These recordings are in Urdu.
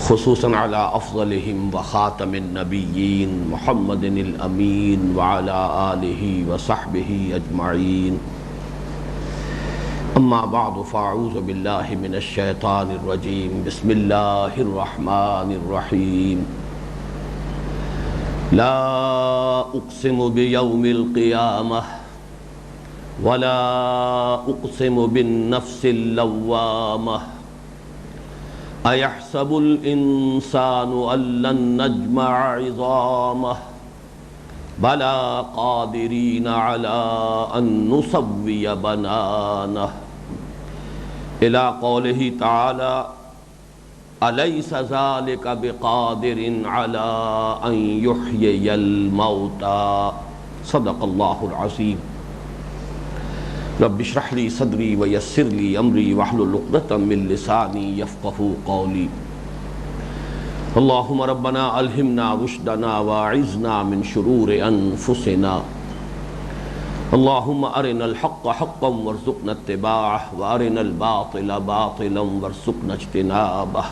خصوصاً على أفضلهم وخاتم النبيين محمد الأمين وعلى آله وصحبه أجمعين. أما بعد فأعوذ بالله من الشيطان الرجيم. بسم الله الرحمن الرحيم. لا أقسم بيوم القيامة ولا أقسم بالنفس اللوامة أيحسب الإنسان أن لن نجمع عظامه بلى قادرين على أن نسوي بنانه إلى قوله تعالى أليس ذلك بقادر على أن يحيي الموتى صدق الله العظيم. رب اشرح لي صدري ويسر لي امري واحلل عقدة من لساني يفقهوا قولي. اللهم ربنا الهمنا رشدنا واعذنا من شرور انفسنا. اللهم ارنا الحق حقا وارزقنا اتباعه وارنا الباطل باطلا وارزقنا اجتنابه.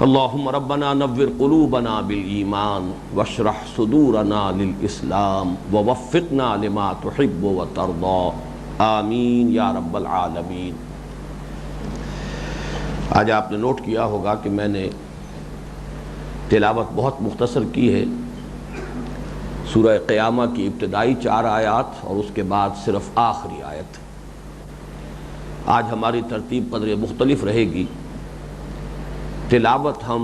اللهم ربنا نور قلوبنا بالایمان واشرح صدورنا للاسلام ووفقنا لما تحب وترضى آمین یا رب العالمین. آج آپ نے نوٹ کیا ہوگا کہ میں نے تلاوت بہت مختصر کی ہے سورہ قیامہ کی ابتدائی 4 آیات اور اس کے بعد صرف آخری آیت. آج ہماری ترتیب قدر مختلف رہے گی. تلاوت ہم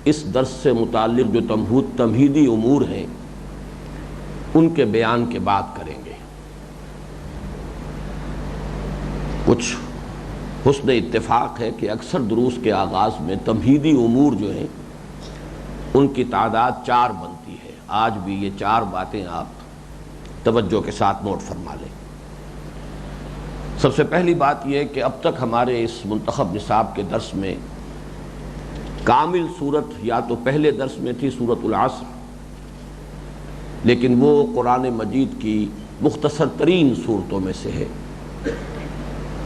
اس درس سے متعلق جو تمہیدی امور ہیں ان کے بیان کے بعد کریں گے. کچھ حسن اتفاق ہے کہ اکثر دروس کے آغاز میں تمہیدی امور جو ہیں ان کی تعداد 4 بنتی ہے. آج بھی یہ 4 باتیں آپ توجہ کے ساتھ نوٹ فرما لیں. سب سے پہلی بات یہ ہے کہ اب تک ہمارے اس منتخب نصاب کے درس میں کامل صورت یا تو پہلے درس میں تھی سورۃ العصر، لیکن وہ قرآن مجید کی مختصر ترین صورتوں میں سے ہے.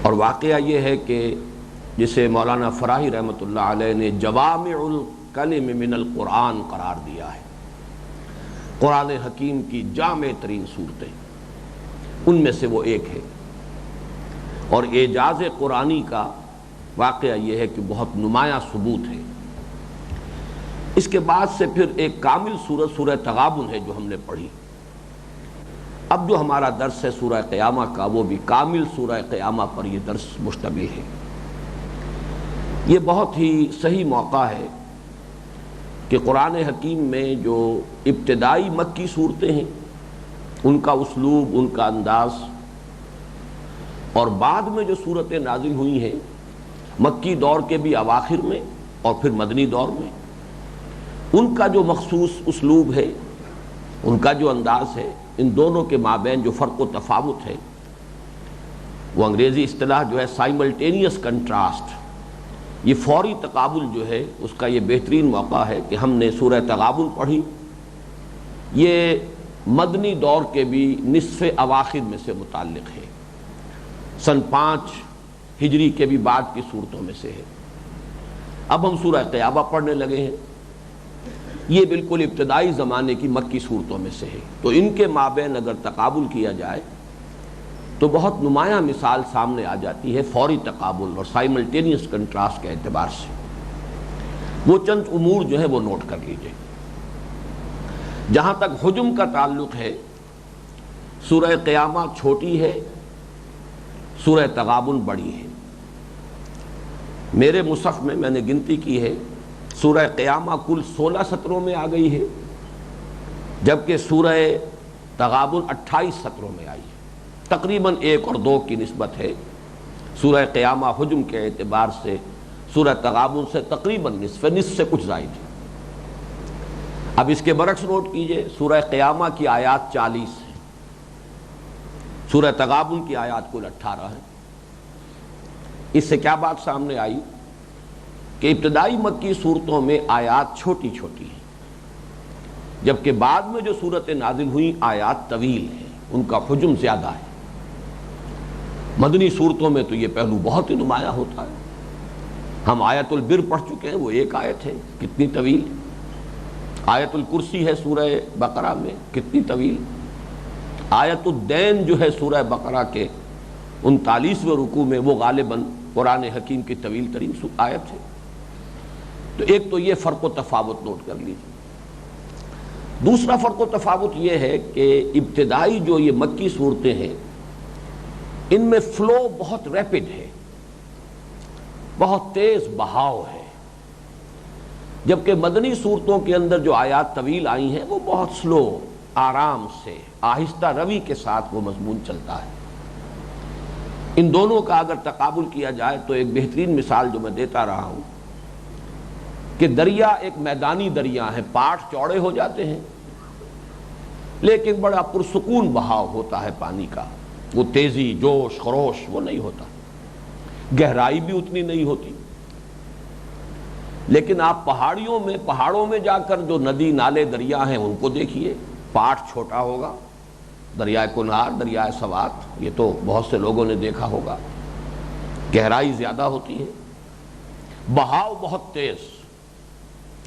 اور واقعہ یہ ہے کہ جسے مولانا فراہی رحمۃ اللہ علیہ نے جوامع الکلم من القرآن قرار دیا ہے، قرآن حکیم کی جامع ترین صورتیں، ان میں سے وہ ایک ہے. اور اعجاز قرآنی کا واقعہ یہ ہے کہ بہت نمایاں ثبوت ہے. اس کے بعد سے پھر ایک کامل سورت سورہ تغابن ہے جو ہم نے پڑھی. اب جو ہمارا درس ہے سورہ قیامہ کا وہ بھی کامل سورہ قیامہ پر یہ درس مشتمل ہے. یہ بہت ہی صحیح موقع ہے کہ قرآن حکیم میں جو ابتدائی مکی صورتیں ہیں ان کا اسلوب، ان کا انداز، اور بعد میں جو صورتیں نازل ہوئی ہیں مکی دور کے بھی اواخر میں اور پھر مدنی دور میں، ان کا جو مخصوص اسلوب ہے، ان کا جو انداز ہے، ان دونوں کے مابین جو فرق و تفاوت ہے وہ انگریزی اصطلاح جو ہے سائملٹینیس کنٹراسٹ، یہ فوری تقابل جو ہے اس کا یہ بہترین موقع ہے کہ ہم نے سورہ تغابن پڑھی. یہ مدنی دور کے بھی نصف اواخر میں سے متعلق ہے، سن 5 ہجری کے بھی بعد کی صورتوں میں سے ہے. اب ہم سورہ قیامہ پڑھنے لگے ہیں. یہ بالکل ابتدائی زمانے کی مکی صورتوں میں سے ہے. تو ان کے مابین اگر تقابل کیا جائے تو بہت نمایاں مثال سامنے آ جاتی ہے فوری تقابل اور سائملٹینیس کنٹراسٹ کے اعتبار سے. وہ چند امور جو ہے وہ نوٹ کر لیجئے. جہاں تک حجم کا تعلق ہے سورہ قیامہ چھوٹی ہے، سورہ تغابن بڑی ہے. میرے مصحف میں نے گنتی کی ہے سورہ قیامہ کل 16 سطروں میں آ گئی ہے، جبکہ سورہ تغابن 28 سطروں میں آئی ہے. تقریباً 1 اور 2 کی نسبت ہے. سورہ قیامہ حجم کے اعتبار سے سورہ تغابن سے تقریباً نصف سے کچھ زائد ہے. اب اس کے برعکس نوٹ کیجئے، سورہ قیامہ کی آیات 40 ہیں، سورہ تغابن کی آیات کل 18 ہیں. اس سے کیا بات سامنے آئی کہ ابتدائی مکی صورتوں میں آیات چھوٹی چھوٹی ہیں، جبکہ بعد میں جو صورتیں نازل ہوئیں آیات طویل ہیں، ان کا حجم زیادہ ہے. مدنی صورتوں میں تو یہ پہلو بہت ہی نمایاں ہوتا ہے. ہم آیت البر پڑھ چکے ہیں، وہ ایک آیت ہے، کتنی طویل. آیت الکرسی ہے سورہ بقرہ میں، کتنی طویل. آیت الدین جو ہے سورہ بقرہ کے 39ویں رکوع میں، وہ غالباً قرآن حکیم کی طویل ترین آیت ہے. تو ایک تو یہ فرق و تفاوت نوٹ کر لیجیے. دوسرا فرق و تفاوت یہ ہے کہ ابتدائی جو یہ مکی صورتیں ہیں ان میں فلو بہت ریپڈ ہے، بہت تیز بہاؤ ہے، جبکہ مدنی صورتوں کے اندر جو آیات طویل آئی ہیں وہ بہت سلو، آرام سے، آہستہ روی کے ساتھ وہ مضمون چلتا ہے. ان دونوں کا اگر تقابل کیا جائے تو ایک بہترین مثال جو میں دیتا رہا ہوں کہ دریا ایک میدانی دریا ہے، پاٹ چوڑے ہو جاتے ہیں لیکن بڑا پرسکون بہاؤ ہوتا ہے پانی کا، وہ تیزی، جوش، خروش وہ نہیں ہوتا، گہرائی بھی اتنی نہیں ہوتی. لیکن آپ پہاڑوں میں جا کر جو ندی نالے دریا ہیں ان کو دیکھیے، پاٹ چھوٹا ہوگا، دریائے کنہار، دریائے سوات، یہ تو بہت سے لوگوں نے دیکھا ہوگا، گہرائی زیادہ ہوتی ہے، بہاؤ بہت تیز،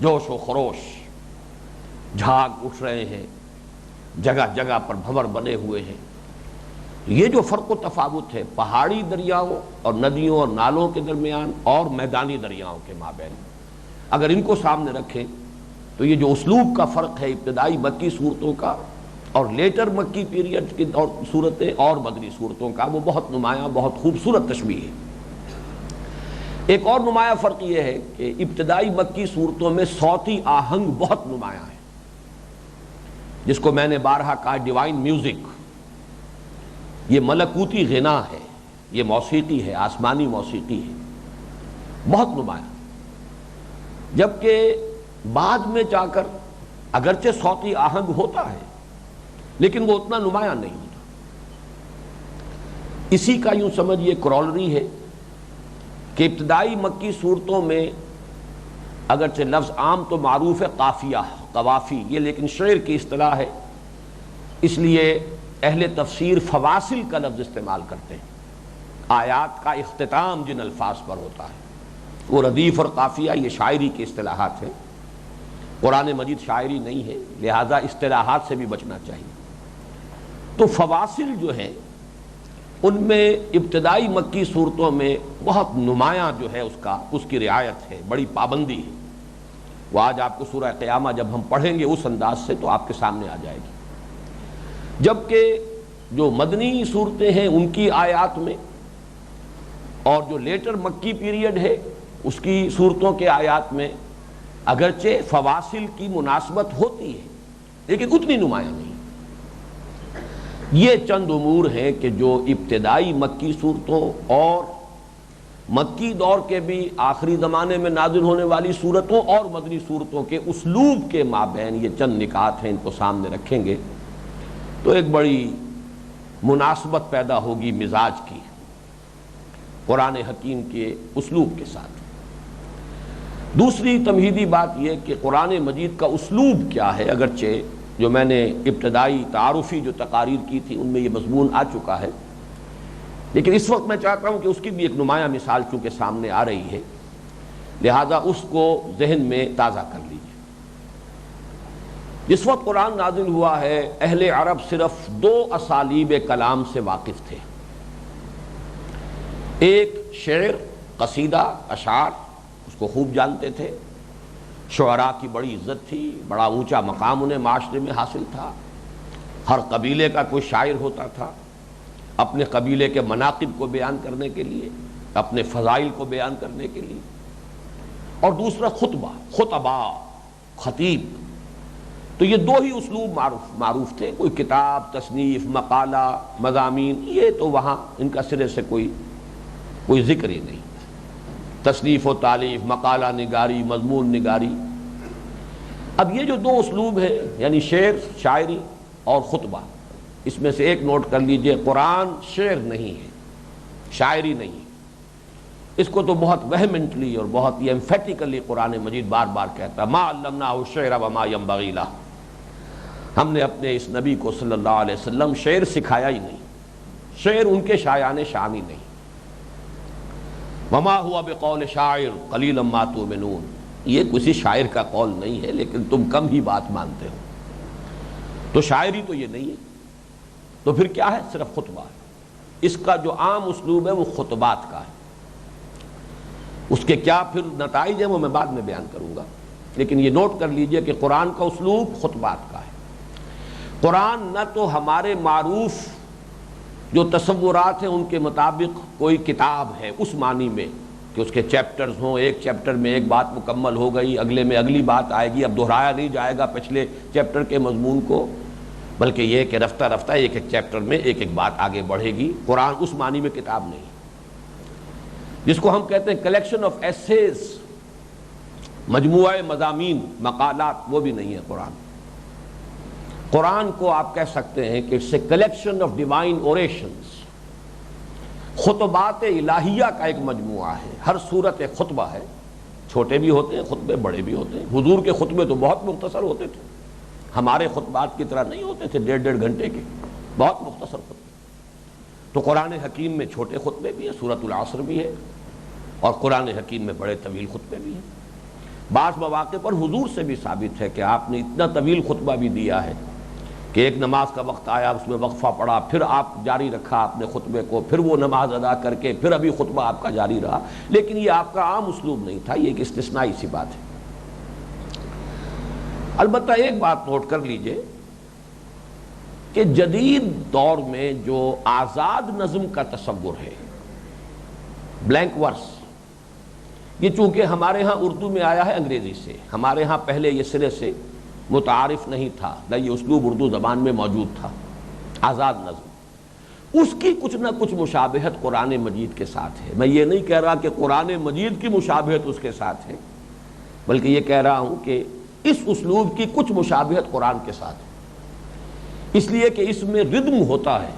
جوش و خروش، جھاگ اٹھ رہے ہیں، جگہ جگہ پر بھنور بنے ہوئے ہیں. یہ جو فرق و تفاوت ہے پہاڑی دریاؤں اور ندیوں اور نالوں کے درمیان اور میدانی دریاؤں کے مابین، اگر ان کو سامنے رکھیں تو یہ جو اسلوب کا فرق ہے ابتدائی مکی صورتوں کا اور لیٹر مکی پیریڈ کی صورتیں اور مدنی صورتوں کا، وہ بہت نمایاں، بہت خوبصورت تشبیہ ہے. ایک اور نمایاں فرق یہ ہے کہ ابتدائی مکی صورتوں میں صوتی آہنگ بہت نمایاں ہے، جس کو میں نے بارہا کہا ڈیوائن میوزک. یہ ملکوتی غنا ہے، یہ موسیقی ہے، آسمانی موسیقی ہے، بہت نمایاں. جبکہ بعد میں جا کر اگرچہ صوتی آہنگ ہوتا ہے لیکن وہ اتنا نمایاں نہیں ہوتا. اسی کا یوں سمجھیے کرولری ہے کہ ابتدائی مکی صورتوں میں اگرچہ لفظ عام تو معروف ہے قافیہ، قوافی، یہ لیکن شعر کی اصطلاح ہے، اس لیے اہل تفسیر فواصل کا لفظ استعمال کرتے ہیں. آیات کا اختتام جن الفاظ پر ہوتا ہے وہ ردیف اور قافیہ، یہ شاعری کی اصطلاحات ہیں. قرآن مجید شاعری نہیں ہے، لہذا اصطلاحات سے بھی بچنا چاہیے. تو فواصل جو ہیں ان میں ابتدائی مکی صورتوں میں بہت نمایاں جو ہے اس کی رعایت ہے، بڑی پابندی ہے. وہ آج آپ کو سورہ قیامہ جب ہم پڑھیں گے اس انداز سے تو آپ کے سامنے آ جائے گی. جبکہ جو مدنی صورتیں ہیں ان کی آیات میں اور جو لیٹر مکی پیریڈ ہے اس کی صورتوں کے آیات میں اگرچہ فواصل کی مناسبت ہوتی ہے لیکن اتنی نمایاں نہیں. یہ چند امور ہیں کہ جو ابتدائی مکی صورتوں اور مکی دور کے بھی آخری زمانے میں نازل ہونے والی صورتوں اور مدنی صورتوں کے اسلوب کے مابین یہ چند نکات ہیں، ان کو سامنے رکھیں گے تو ایک بڑی مناسبت پیدا ہوگی مزاج کی قرآن حکیم کے اسلوب کے ساتھ. دوسری تمہیدی بات یہ کہ قرآن مجید کا اسلوب کیا ہے، اگرچہ جو میں نے ابتدائی تعارفی جو تقاریر کی تھی ان میں یہ مضمون آ چکا ہے، لیکن اس وقت میں چاہتا ہوں کہ اس کی بھی ایک نمایاں مثال چونکہ سامنے آ رہی ہے، لہذا اس کو ذہن میں تازہ کر لیجیے. جس وقت قرآن نازل ہوا ہے اہل عرب صرف دو اسالیب کلام سے واقف تھے. ایک شعر، قصیدہ، اشعار، اس کو خوب جانتے تھے. شعراء کی بڑی عزت تھی، بڑا اونچا مقام انہیں معاشرے میں حاصل تھا. ہر قبیلے کا کوئی شاعر ہوتا تھا اپنے قبیلے کے مناقب کو بیان کرنے کے لیے، اپنے فضائل کو بیان کرنے کے لیے. اور دوسرا خطبہ، خطیب. تو یہ دو ہی اسلوب معروف تھے. کوئی کتاب، تصنیف، مقالہ، مضامین، یہ تو وہاں ان کا سرے سے کوئی ذکر ہی نہیں. تصنیف و تالیف، مقالہ نگاری، مضمون نگاری. اب یہ جو دو اسلوب ہیں یعنی شعر، شاعری اور خطبہ، اس میں سے ایک نوٹ کر لیجئے، قرآن شعر نہیں ہے، شاعری نہیں ہے. اس کو تو بہت وہیمنٹلی اور بہت ہی ایمفیٹیکلی قرآن مجید بار بار کہتا ہے، ما علمناہ الشعر وما ينبغی لہ. ہم نے اپنے اس نبی کو صلی اللہ علیہ وسلم شعر سکھایا ہی نہیں، شعر ان کے شایان شان ہی نہیں. وما ہوا بقول شاعر قلیلا ما تؤمنون، یہ کسی شاعر کا قول نہیں ہے لیکن تم کم ہی بات مانتے ہو. تو شاعری تو یہ نہیں ہے، تو پھر کیا ہے؟ صرف خطبہ ہے. اس کا جو عام اسلوب ہے وہ خطبات کا ہے. اس کے کیا پھر نتائج ہیں وہ میں بعد میں بیان کروں گا، لیکن یہ نوٹ کر لیجئے کہ قرآن کا اسلوب خطبات کا ہے. قرآن نہ تو ہمارے معروف جو تصورات ہیں ان کے مطابق کوئی کتاب ہے اس معنی میں کہ اس کے چیپٹرز ہوں، ایک چیپٹر میں ایک بات مکمل ہو گئی، اگلے میں اگلی بات آئے گی، اب دہرایا نہیں جائے گا پچھلے چیپٹر کے مضمون کو، بلکہ یہ کہ رفتہ رفتہ ایک ایک چیپٹر میں ایک ایک بات آگے بڑھے گی. قرآن اس معنی میں کتاب نہیں، جس کو ہم کہتے ہیں کلیکشن آف ایسیز، مجموعہ مضامین، مقالات، وہ بھی نہیں ہے قرآن. قرآن کو آپ کہہ سکتے ہیں کہ it's a collection of divine orations, خطبات الہیہ کا ایک مجموعہ ہے. ہر صورت ایک خطبہ ہے، چھوٹے بھی ہوتے ہیں خطبے، بڑے بھی ہوتے ہیں. حضور کے خطبے تو بہت مختصر ہوتے تھے، ہمارے خطبات کی طرح نہیں ہوتے تھے 1.5 گھنٹے کے، بہت مختصر خطبے. تو قرآن حکیم میں چھوٹے خطبے بھی ہیں، سورۃ العصر بھی ہے، اور قرآن حکیم میں بڑے طویل خطبے بھی ہیں. بعض مواقع پر حضور سے بھی ثابت ہے کہ آپ نے اتنا طویل خطبہ بھی دیا ہے کہ ایک نماز کا وقت آیا، اس میں وقفہ پڑا، پھر آپ جاری رکھا اپنے خطبے کو، پھر وہ نماز ادا کر کے پھر ابھی خطبہ آپ کا جاری رہا. لیکن یہ آپ کا عام اسلوب نہیں تھا، یہ ایک استثنائی سی بات ہے. البتہ ایک بات نوٹ کر لیجئے کہ جدید دور میں جو آزاد نظم کا تصور ہے، بلینک ورس، یہ چونکہ ہمارے ہاں اردو میں آیا ہے انگریزی سے، ہمارے ہاں پہلے یہ سرے سے متعارف نہیں تھا، نہ یہ اسلوب اردو زبان میں موجود تھا. آزاد نظم، اس کی کچھ نہ کچھ مشابہت قرآن مجید کے ساتھ ہے. میں یہ نہیں کہہ رہا کہ قرآن مجید کی مشابہت اس کے ساتھ ہے، بلکہ یہ کہہ رہا ہوں کہ اس اسلوب کی کچھ مشابہت قرآن کے ساتھ ہے. اس لیے کہ اس میں ردم ہوتا ہے،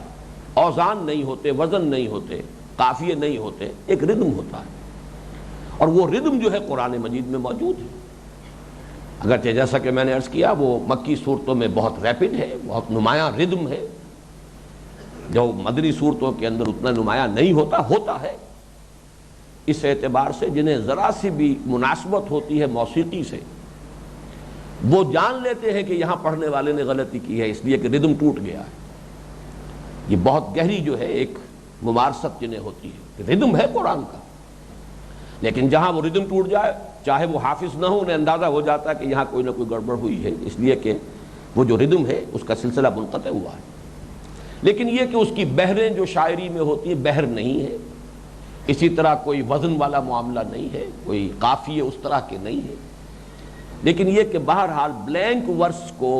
اوزان نہیں ہوتے، وزن نہیں ہوتے، قافیے نہیں ہوتے، ایک ردم ہوتا ہے، اور وہ ردم جو ہے قرآن مجید میں موجود ہے. اگرچہ جیسا کہ میں نے عرض کیا وہ مکی صورتوں میں بہت ریپڈ ہے، بہت نمایاں ردم ہے، جو مدنی صورتوں کے اندر اتنا نمایاں نہیں ہوتا ہے. اس اعتبار سے جنہیں ذرا سی بھی مناسبت ہوتی ہے موسیقی سے، وہ جان لیتے ہیں کہ یہاں پڑھنے والے نے غلطی کی ہے، اس لیے کہ ردم ٹوٹ گیا ہے. یہ بہت گہری جو ہے ایک ممارست جنہیں ہوتی ہے کہ ردم ہے قرآن کا، لیکن جہاں وہ ردم ٹوٹ جائے، چاہے وہ حافظ نہ ہو، انہیں اندازہ ہو جاتا ہے کہ یہاں کوئی نہ کوئی گڑبڑ ہوئی ہے، اس لیے کہ وہ جو ردم ہے اس کا سلسلہ منقطع ہوا ہے. لیکن یہ کہ اس کی بحریں جو شاعری میں ہوتی ہیں بحر نہیں ہے، اسی طرح کوئی وزن والا معاملہ نہیں ہے، کوئی قافیے اس طرح کے نہیں ہے. لیکن یہ کہ بہرحال بلینک ورس کو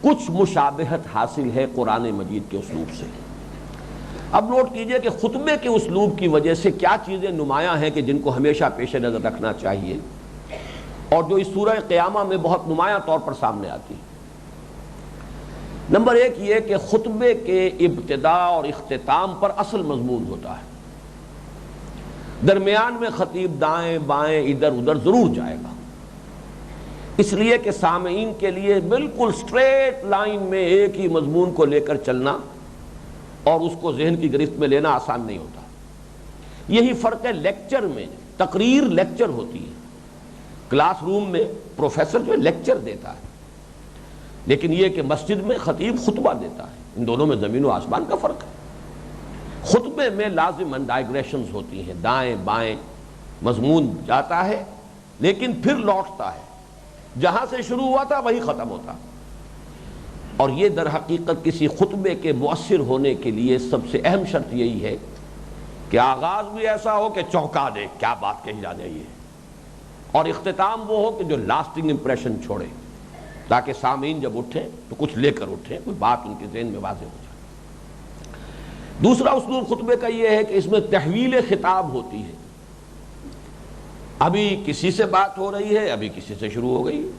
کچھ مشابہت حاصل ہے قرآن مجید کے اسلوب سے. اب نوٹ کیجئے کہ خطبے کے اسلوب کی وجہ سے کیا چیزیں نمایاں ہیں کہ جن کو ہمیشہ پیش نظر رکھنا چاہیے، اور جو اس سورہ قیامہ میں بہت نمایاں طور پر سامنے آتی ہے. نمبر 1 یہ کہ خطبے کے ابتدا اور اختتام پر اصل مضمون ہوتا ہے. درمیان میں خطیب دائیں بائیں ادھر ادھر ضرور جائے گا، اس لیے کہ سامعین کے لیے بالکل سٹریٹ لائن میں ایک ہی مضمون کو لے کر چلنا اور اس کو ذہن کی گرفت میں لینا آسان نہیں ہوتا. یہی فرق ہے لیکچر میں. تقریر لیکچر ہوتی ہے، کلاس روم میں پروفیسر جو لیکچر دیتا ہے، لیکن یہ کہ مسجد میں خطیب خطبہ دیتا ہے. ان دونوں میں زمین و آسمان کا فرق ہے. خطبے میں لازماً ڈائگریشنز ہوتی ہیں، دائیں بائیں مضمون جاتا ہے لیکن پھر لوٹتا ہے، جہاں سے شروع ہوا تھا وہی ختم ہوتا. اور یہ در حقیقت کسی خطبے کے مؤثر ہونے کے لیے سب سے اہم شرط یہی ہے کہ آغاز بھی ایسا ہو کہ چونکا دے، کیا بات کہی جا رہی ہے، اور اختتام وہ ہو کہ جو لاسٹنگ امپریشن چھوڑے، تاکہ سامعین جب اٹھیں تو کچھ لے کر اٹھیں، کوئی بات ان کے ذہن میں واضح ہو جائے. دوسرا اسلوب خطبے کا یہ ہے کہ اس میں تحویل خطاب ہوتی ہے. ابھی کسی سے بات ہو رہی ہے، ابھی کسی سے شروع ہو گئی،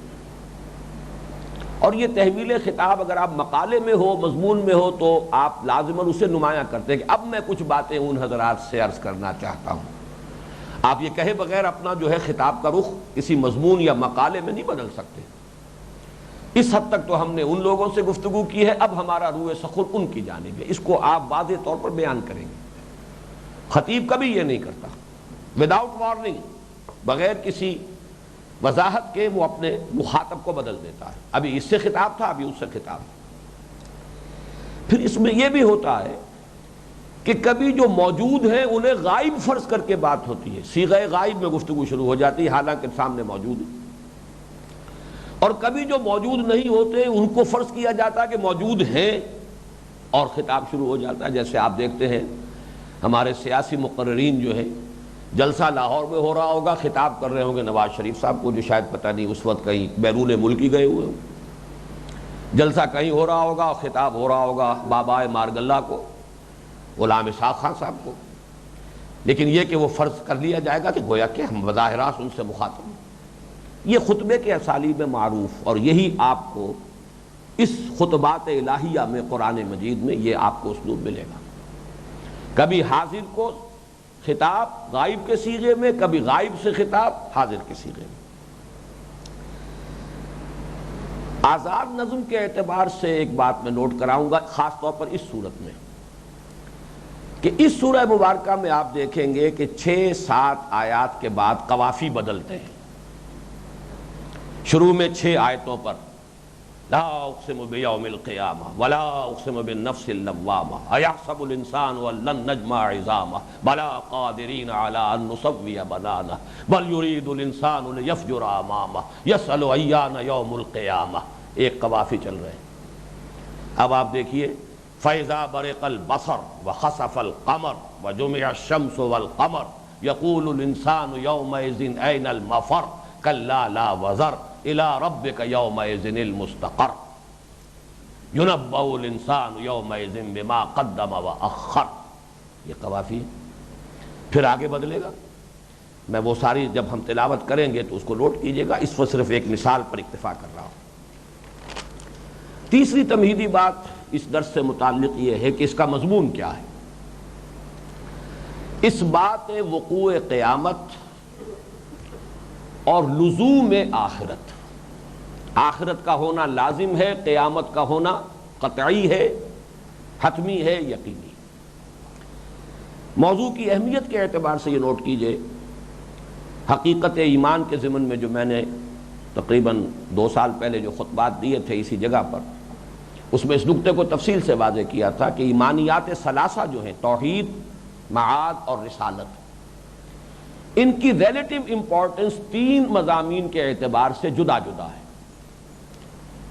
اور یہ تحویل خطاب اگر آپ مقالے میں ہو، مضمون میں ہو، تو آپ لازماً اسے نمایاں کرتے ہیں کہ اب میں کچھ باتیں ان حضرات سے عرض کرنا چاہتا ہوں. آپ یہ کہے بغیر اپنا جو ہے خطاب کا رخ کسی مضمون یا مقالے میں نہیں بدل سکتے. اس حد تک تو ہم نے ان لوگوں سے گفتگو کی ہے، اب ہمارا روح سخن ان کی جانب ہے. اس کو آپ واضح طور پر بیان کریں گے. خطیب کبھی یہ نہیں کرتا، وداؤٹ وارننگ، بغیر کسی وضاحت کے وہ اپنے مخاطب کو بدل دیتا ہے، ابھی اس سے خطاب تھا، ابھی اس سے خطاب تھا۔ پھر اس میں یہ بھی ہوتا ہے کہ کبھی جو موجود ہیں انہیں غائب فرض کر کے بات ہوتی ہے، صیغہ غائب میں گفتگو شروع ہو جاتی ہے حالانکہ سامنے موجود ہے، اور کبھی جو موجود نہیں ہوتے ان کو فرض کیا جاتا ہے کہ موجود ہیں اور خطاب شروع ہو جاتا ہے۔ جیسے آپ دیکھتے ہیں ہمارے سیاسی مقررین جو ہیں، جلسہ لاہور میں ہو رہا ہوگا، خطاب کر رہے ہوں گے نواز شریف صاحب کو، جو شاید پتہ نہیں اس وقت کہیں بیرون ملک ہی گئے ہوئے ہوں، جلسہ کہیں ہو رہا ہوگا اور خطاب ہو رہا ہوگا بابا مارگلہ کو، غلام اسحاق خان صاحب کو، لیکن یہ کہ وہ فرض کر لیا جائے گا کہ گویا کہ ہم بظاہر راست ان سے مخاطب ہیں۔ یہ خطبے کے اسالیب میں معروف، اور یہی آپ کو اس خطبات الہیہ میں قرآن مجید میں یہ آپ کو اسلوب ملے گا، کبھی حاضر کو خطاب غائب کے صیغے میں، کبھی غائب سے خطاب حاضر کے صیغے میں۔ آزاد نظم کے اعتبار سے ایک بات میں نوٹ کراؤں گا، خاص طور پر اس صورت میں، کہ اس سورہ مبارکہ میں آپ دیکھیں گے کہ 6-7 آیات کے بعد قوافی بدلتے ہیں۔ شروع میں 6 آیتوں پر لا اقسم بیوم القیامہ ولا اقسم بالنفس اللوامہ ایحسب الانسان ان لن نجمع عظامہ بلا قادرین علی ان نسوی بنانہ بل یرید الانسان لیفجر امامہ یسأل ایان یوم القیامہ، ایک قوافی چل رہے ہیں۔ اب آپ دیکھیے فَإِذَا بَرِقَ الْبَصَرُ وَخَسَفَ الْقَمَرُ وَجُمِعَ الشَّمْسُ وَالْقَمَرُ يَقُولُ الْإِنسَانُ يَوْمَئِذٍ أَيْنَ الْمَفَرُّ كَلَّا لَا وَزَرَ إِلَىٰ رَبِّكَ يَوْمَئِذٍ الْمُسْتَقَرُّ يُنَبَّأُ الْإِنسَانُ يَوْمَئِذٍ بِمَا قَدَّمَ وَأَخَّرَ، یہ قوافی ہے۔ پھر آگے بدلے گا، میں وہ ساری جب ہم تلاوت کریں گے تو اس کو نوٹ کیجئے گا، اس وقت صرف ایک مثال پر اکتفا کر رہا ہوں۔ تیسری تمہیدی بات اس درس سے متعلق یہ ہے کہ اس کا مضمون کیا ہے۔ اس بات وقوع قیامت اور لزوم آخرت، آخرت کا ہونا لازم ہے، قیامت کا ہونا قطعی ہے، حتمی ہے، یقینی۔ موضوع کی اہمیت کے اعتبار سے یہ نوٹ کیجئے، حقیقت ایمان کے ضمن میں جو میں نے تقریباً 2 سال پہلے جو خطبات دیے تھے اسی جگہ پر، اس میں اس نقطے کو تفصیل سے واضح کیا تھا کہ ایمانیات ثلاثہ جو ہیں، توحید، معاد اور رسالت، ان کی ریلیٹیو امپورٹنس 3 مضامین کے اعتبار سے جدا جدا ہے۔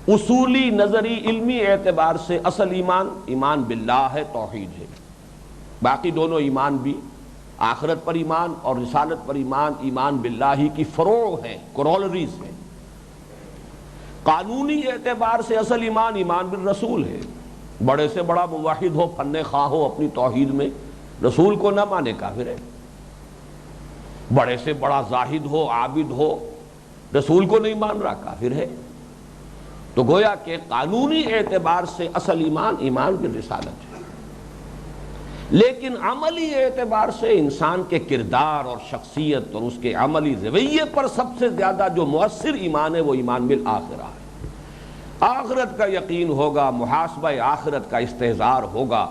اصولی، نظری، علمی اعتبار سے اصل ایمان باللہ ہے، توحید ہے، باقی دونوں ایمان بھی آخرت پر ایمان اور رسالت پر ایمان باللہ ہی کی فروع ہیں، کرولریز ہیں۔ قانونی اعتبار سے اصل ایمان بالرسول ہے، بڑے سے بڑا موحد ہو، فن خواہ ہو، اپنی توحید میں رسول کو نہ مانے کافر ہے، بڑے سے بڑا زاہد ہو، عابد ہو، رسول کو نہیں مان رہا کافر ہے۔ تو گویا کہ قانونی اعتبار سے اصل ایمان بالرسالت ہے، لیکن عملی اعتبار سے انسان کے کردار اور شخصیت اور اس کے عملی رویے پر سب سے زیادہ جو مؤثر ایمان ہے وہ ایمان بالآخرہ ہے۔ آخرت کا یقین ہوگا، محاسبہ آخرت کا استحضار ہوگا،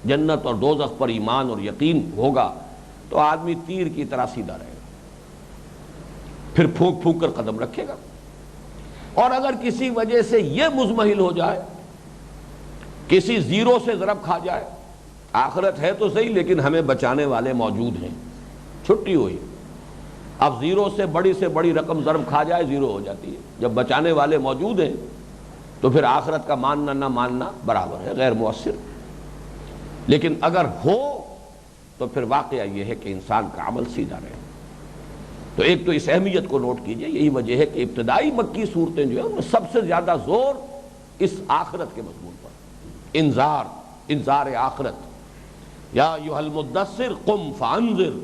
جنت اور دوزخ پر ایمان اور یقین ہوگا، تو آدمی تیر کی طرح سیدھا رہے گا، پھر پھونک پھونک کر قدم رکھے گا۔ اور اگر کسی وجہ سے یہ مزمحل ہو جائے، کسی زیرو سے ضرب کھا جائے، آخرت ہے تو صحیح لیکن ہمیں بچانے والے موجود ہیں، چھٹی ہوئی، اب زیرو سے بڑی رقم ضرب کھا جائے زیرو ہو جاتی ہے، جب بچانے والے موجود ہیں تو پھر آخرت کا ماننا نہ ماننا برابر ہے، غیر مؤثر۔ لیکن اگر ہو تو پھر واقعہ یہ ہے کہ انسان کا عمل سیدھا رہے۔ تو ایک تو اس اہمیت کو نوٹ کیجئے، یہی وجہ ہے کہ ابتدائی مکی صورتیں جو ہیں ان میں سب سے زیادہ زور اس آخرت کے مضمون پر، انذار آخرت۔ یا ایھا المدثر قم فانذر،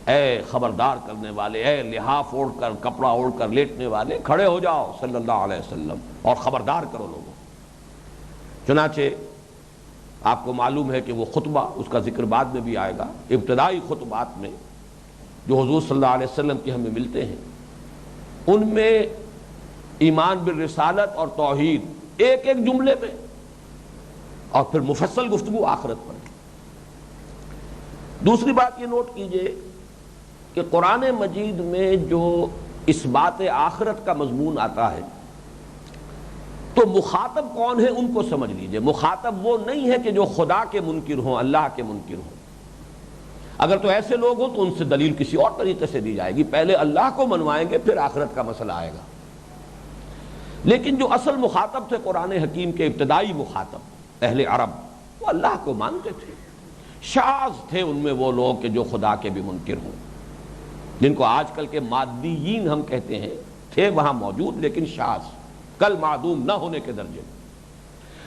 اے خبردار کرنے والے، اے لحاف اوڑھ کر، کپڑا اوڑھ کر لیٹنے والے، کھڑے ہو جاؤ صلی اللہ علیہ وسلم اور خبردار کرو لوگوں۔ چنانچہ آپ کو معلوم ہے کہ وہ خطبہ، اس کا ذکر بعد میں بھی آئے گا، ابتدائی خطبات میں جو حضور صلی اللہ علیہ وسلم کے ہمیں ملتے ہیں، ان میں ایمان بالرسالت اور توحید ایک ایک جملے میں، اور پھر مفصل گفتگو آخرت پر۔ دوسری بات یہ نوٹ کیجئے کہ قرآن مجید میں جو اس بات آخرت کا مضمون آتا ہے تو مخاطب کون ہے ان کو سمجھ لیجئے. مخاطب وہ نہیں ہے کہ جو خدا کے منکر ہوں، اللہ کے منکر ہوں. اگر تو ایسے لوگ ہوں تو ان سے دلیل کسی اور طریقے سے دی جائے گی، پہلے اللہ کو منوائیں گے پھر آخرت کا مسئلہ آئے گا. لیکن جو اصل مخاطب تھے قرآن حکیم کے ابتدائی مخاطب اہل عرب، وہ اللہ کو مانتے تھے. شاذ تھے ان میں وہ لوگ کہ جو خدا کے بھی منکر ہوں، جن کو آج کل کے مادیین ہم کہتے ہیں، تھے وہاں موجود لیکن شاذ، کل معدوم نہ ہونے کے درجے میں.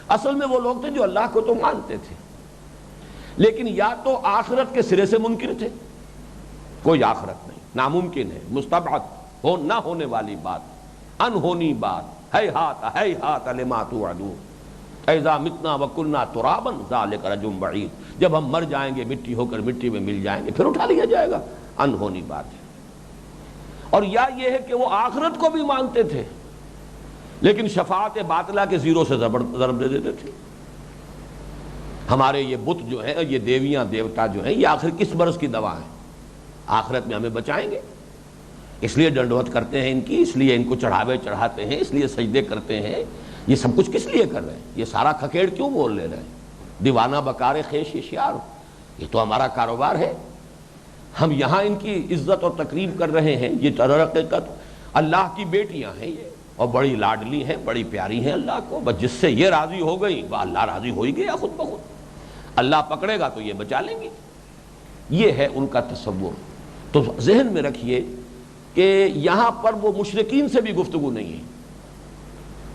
اصل میں وہ لوگ تھے جو اللہ کو تو مانتے تھے لیکن یا تو آخرت کے سرے سے منکر تھے، کوئی آخرت نہیں، ناممکن ہے، مستبعد ہو نہ ہونے والی بات، انہونی بات، ہیہات لما توعدون اذا متنا وکنا ترابا ذلک رجم بعید. جب ہم مر جائیں گے مٹی ہو کر مٹی میں مل جائیں گے پھر اٹھا لیا جائے گا، انہونی بات ہے. اور یا یہ ہے کہ وہ آخرت کو بھی مانتے تھے لیکن شفاعت باطلہ کے زیرو سے ضرب دے دیتے تھے. ہمارے یہ بت جو ہیں، یہ دیویاں دیوتا جو ہیں، یہ آخر کس برس کی دوا ہیں؟ آخرت میں ہمیں بچائیں گے، اس لیے ڈنڈوت کرتے ہیں ان کی، اس لیے ان کو چڑھاوے چڑھاتے ہیں، اس لیے سجدے کرتے ہیں. یہ سب کچھ کس لیے کر رہے ہیں؟ یہ سارا کھکیڑ کیوں بول لے رہے ہیں؟ دیوانہ بکار خیش اشیار، یہ تو ہمارا کاروبار ہے، ہم یہاں ان کی عزت اور تکریم کر رہے ہیں. یہ حقیقت اللہ کی بیٹیاں ہیں یہ، اور بڑی لاڈلی ہیں، بڑی پیاری ہیں اللہ کو. بس جس سے یہ راضی ہو گئی وہ اللہ راضی ہو ہی گیا خود بخود. اللہ پکڑے گا تو یہ بچا لیں گی. یہ ہے ان کا تصور. تو ذہن میں رکھیے کہ یہاں پر وہ مشرکین سے بھی گفتگو نہیں ہے،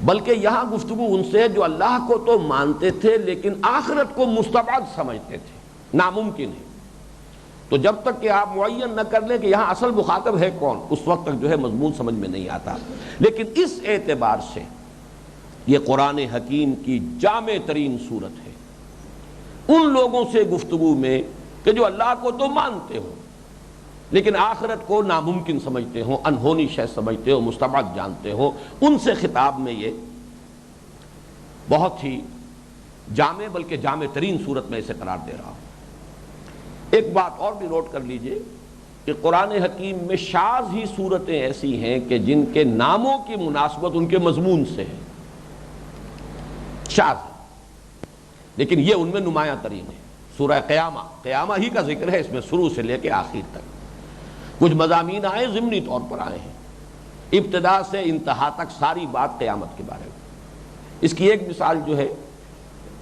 بلکہ یہاں گفتگو ان سے جو اللہ کو تو مانتے تھے لیکن آخرت کو مستبعد سمجھتے تھے، ناممکن ہے. تو جب تک کہ آپ معین نہ کر لیں کہ یہاں اصل مخاطب ہے کون، اس وقت تک جو ہے مضمون سمجھ میں نہیں آتا. لیکن اس اعتبار سے یہ قرآن حکیم کی جامع ترین صورت ہے ان لوگوں سے گفتگو میں کہ جو اللہ کو تو مانتے ہو لیکن آخرت کو ناممکن سمجھتے ہو، انہونی شے سمجھتے ہو، مستبعد جانتے ہو. ان سے خطاب میں یہ بہت ہی جامع بلکہ جامع ترین صورت میں اسے قرار دے رہا ہوں. ایک بات اور بھی نوٹ کر لیجئے کہ قرآن حکیم میں شاذ ہی صورتیں ایسی ہیں کہ جن کے ناموں کی مناسبت ان کے مضمون سے ہے، شاذ، لیکن یہ ان میں نمایاں ترین ہے. سورہ قیامہ ہی کا ذکر ہے اس میں شروع سے لے کے آخر تک. کچھ مضامین آئے ضمنی طور پر آئے ہیں، ابتدا سے انتہا تک ساری بات قیامت کے بارے میں. اس کی ایک مثال جو ہے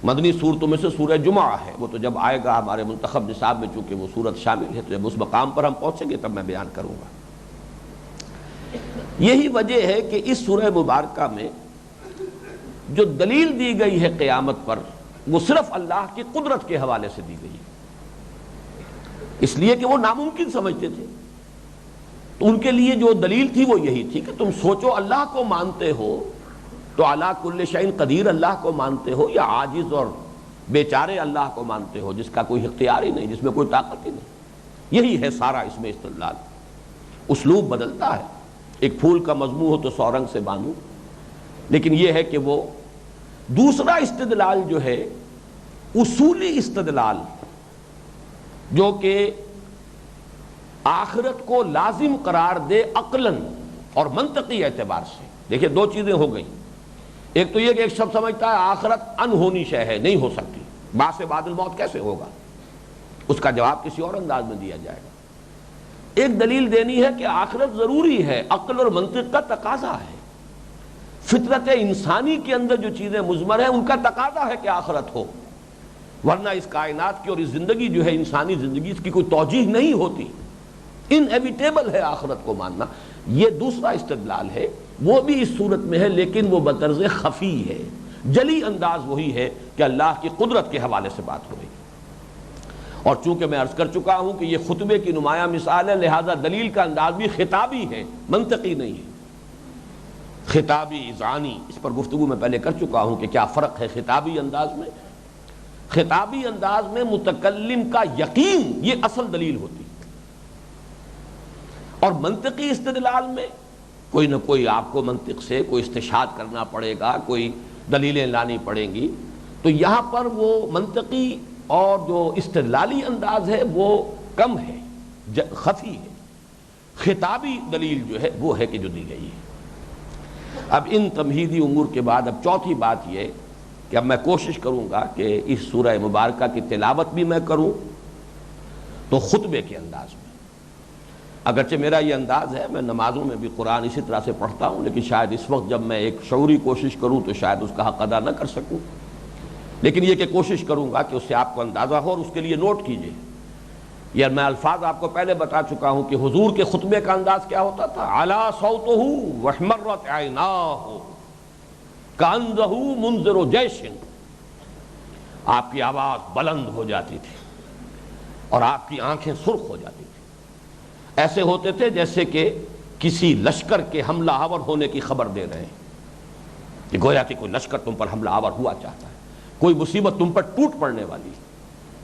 مدنی صورتوں میں سے سورہ جمعہ ہے. وہ تو جب آئے گا ہمارے منتخب نصاب میں، چونکہ وہ صورت شامل ہے، تو جب اس مقام پر ہم پہنچیں گے تب میں بیان کروں گا. یہی وجہ ہے کہ اس سورہ مبارکہ میں جو دلیل دی گئی ہے قیامت پر وہ صرف اللہ کی قدرت کے حوالے سے دی گئی ہے، اس لیے کہ وہ ناممکن سمجھتے تھے. تو ان کے لیے جو دلیل تھی وہ یہی تھی کہ تم سوچو اللہ کو مانتے ہو تو علی کل شیء قدیر اللہ کو مانتے ہو، یا عاجز اور بیچارے اللہ کو مانتے ہو جس کا کوئی اختیار ہی نہیں، جس میں کوئی طاقت ہی نہیں. یہی ہے سارا اس میں استدلال. اسلوب بدلتا ہے، ایک پھول کا مضمون ہو تو 100 رنگ سے باندھو، لیکن یہ ہے کہ وہ دوسرا استدلال جو ہے اصولی استدلال جو کہ آخرت کو لازم قرار دے عقلاً اور منطقی اعتبار سے. دیکھیں دو چیزیں ہو گئیں. ایک تو یہ کہ ایک شخص سمجھتا ہے آخرت انہونی شے ہے، نہیں ہو سکتی، بعد سے بعد الموت کیسے ہوگا، اس کا جواب کسی اور انداز میں دیا جائے گا. ایک دلیل دینی ہے کہ آخرت ضروری ہے، عقل اور منطق کا تقاضا ہے. فطرت انسانی کے اندر جو چیزیں مضمر ہیں ان کا تقاضا ہے کہ آخرت ہو، ورنہ اس کائنات کی اور اس زندگی جو ہے انسانی زندگی، اس کی کوئی توجیہ نہیں ہوتی. انیویٹیبل ہے آخرت کو ماننا. یہ دوسرا استدلال ہے، وہ بھی اس صورت میں ہے لیکن وہ بطرز خفی ہے. جلی انداز وہی ہے کہ اللہ کی قدرت کے حوالے سے بات ہو رہی ہے. اور چونکہ میں عرض کر چکا ہوں کہ یہ خطبے کی نمایاں مثال ہے، لہذا دلیل کا انداز بھی خطابی ہے، منطقی نہیں ہے. خطابی اذعانی، اس پر گفتگو میں پہلے کر چکا ہوں کہ کیا فرق ہے خطابی انداز میں. خطابی انداز میں متکلم کا یقین یہ اصل دلیل ہوتی، اور منطقی استدلال میں کوئی نہ کوئی آپ کو منطق سے کوئی استشہاد کرنا پڑے گا، کوئی دلیلیں لانی پڑیں گی. تو یہاں پر وہ منطقی اور جو استدلالی انداز ہے وہ کم ہے، خفی ہے۔ خطابی دلیل جو ہے وہ ہے کہ جو دی گئی ہے۔ اب ان تمہیدی امور کے بعد اب چوتھی بات یہ کہ اب میں کوشش کروں گا کہ اس سورہ مبارکہ کی تلاوت بھی میں کروں تو خطبے کے انداز میں۔ اگرچہ میرا یہ انداز ہے، میں نمازوں میں بھی قرآن اسی طرح سے پڑھتا ہوں، لیکن شاید اس وقت جب میں ایک شعوری کوشش کروں تو شاید اس کا حق ادا نہ کر سکوں، لیکن یہ کہ کوشش کروں گا کہ اس سے آپ کو اندازہ ہو، اور اس کے لیے نوٹ کیجئے۔ یہ میں الفاظ آپ کو پہلے بتا چکا ہوں کہ حضور کے خطبے کا انداز کیا ہوتا تھا، علی صوتہ واحمرت عیناہ کأنہ منذر جیش، آپ کی آواز بلند ہو جاتی تھی اور آپ کی آنکھیں سرخ ہو جاتی تھی، ایسے ہوتے تھے جیسے کہ کسی لشکر کے حملہ آور ہونے کی خبر دے رہے ہیں، کہ گویا کہ کوئی لشکر تم پر حملہ آور ہوا چاہتا ہے، کوئی مصیبت تم پر ٹوٹ پڑنے والی ہے۔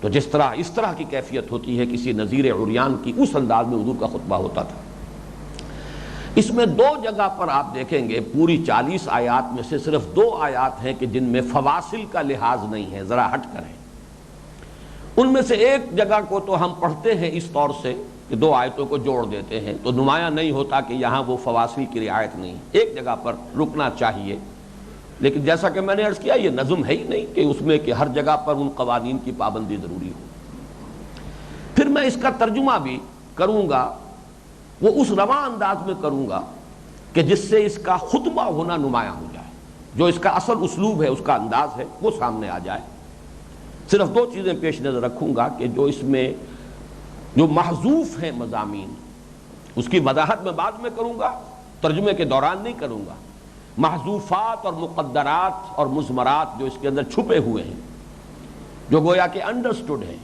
تو جس طرح اس طرح کی کیفیت ہوتی ہے کسی نذیر عریان کی، اس انداز میں حضور کا خطبہ ہوتا تھا۔ اس میں دو جگہ پر آپ دیکھیں گے پوری 40 آیات میں سے صرف 2 آیات ہیں کہ جن میں فواصل کا لحاظ نہیں ہے، ذرا ہٹ کر ہے۔ ان میں سے ایک جگہ کو تو ہم پڑھتے ہیں اس طور سے کہ 2 آیتوں کو جوڑ دیتے ہیں، تو نمایاں نہیں ہوتا کہ یہاں وہ فواصل کی رعایت نہیں، ایک جگہ پر رکنا چاہیے، لیکن جیسا کہ میں نے عرض کیا یہ نظم ہے ہی نہیں کہ اس میں کہ ہر جگہ پر ان قوانین کی پابندی ضروری ہو۔ پھر میں اس کا ترجمہ بھی کروں گا، وہ اس رواں انداز میں کروں گا کہ جس سے اس کا خطبہ ہونا نمایاں ہو جائے، جو اس کا اصل اسلوب ہے، اس کا انداز ہے، وہ سامنے آ جائے۔ صرف 2 چیزیں پیش نظر رکھوں گا کہ جو اس میں جو محذوف ہیں مضامین، اس کی وضاحت میں بعد میں کروں گا، ترجمے کے دوران نہیں کروں گا۔ محذوفات اور مقدرات اور مضمرات جو اس کے اندر چھپے ہوئے ہیں، جو گویا کہ انڈرسٹوڈ ہیں،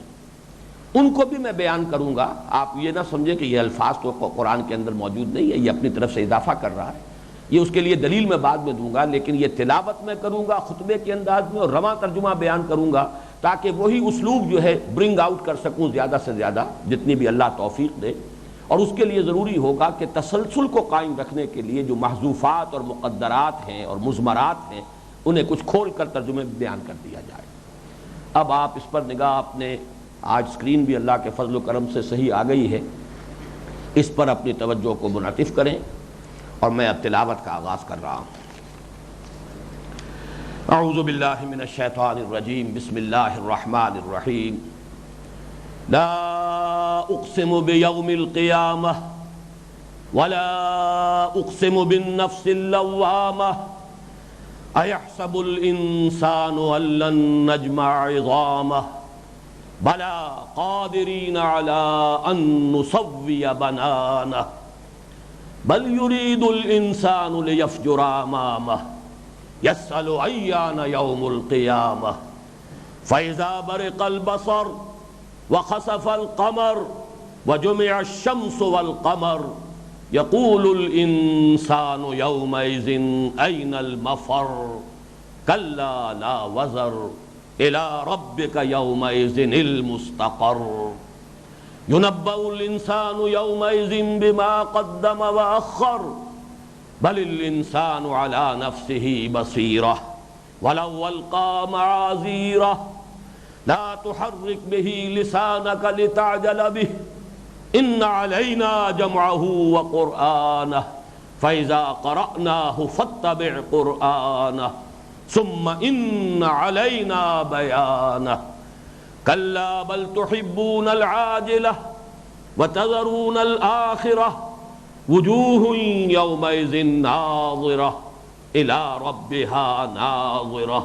ان کو بھی میں بیان کروں گا۔ آپ یہ نہ سمجھیں کہ یہ الفاظ تو قرآن کے اندر موجود نہیں ہے، یہ اپنی طرف سے اضافہ کر رہا ہے، یہ اس کے لیے دلیل میں بعد میں دوں گا، لیکن یہ تلاوت میں کروں گا خطبے کے انداز میں، اور رواں ترجمہ بیان کروں گا تاکہ وہی اسلوب جو ہے برنگ آؤٹ کر سکوں زیادہ سے زیادہ، جتنی بھی اللہ توفیق دے۔ اور اس کے لیے ضروری ہوگا کہ تسلسل کو قائم رکھنے کے لیے جو محذوفات اور مقدرات ہیں اور مضمرات ہیں، انہیں کچھ کھول کر ترجمے میں بیان کر دیا جائے۔ اب آپ اس پر نگاہ اپنے، آج سکرین بھی اللہ کے فضل و کرم سے صحیح آ گئی ہے، اس پر اپنی توجہ کو منعطف کریں، اور میں اب تلاوت کا آغاز کر رہا ہوں۔ اعوذ باللہ من الشیطان الرجیم، بسم اللہ الرحمن الرحیم۔ لا اقسم بیوم القیامہ ولا اقسم بالنفس اللوامہ ایحسب الانسان ان لن نجمع عظامہ بلا قادرین علی ان نسوی بنانہ بل یرید الانسان لیفجر امامہ یسأل ایان یوم القیامہ فاذا برق البصر وخسف القمر وجمع الشمس والقمر يقول الإنسان يومئذ أين المفر كلا لا وزر إلى ربك يومئذ المستقر ينبأ الإنسان يومئذ بما قدم وأخر بل الإنسان على نفسه بصيرة ولو ألقى معاذيره لا تحرك به لسانك لتعجل به إن علينا جمعه وقرآنه فإذا قرأناه فاتبع قرآنه ثم إن علينا بيانه كلا بل تحبون العاجلة وتذرون الآخرة وجوه يومئذ ناظرة إلى ربها ناظرة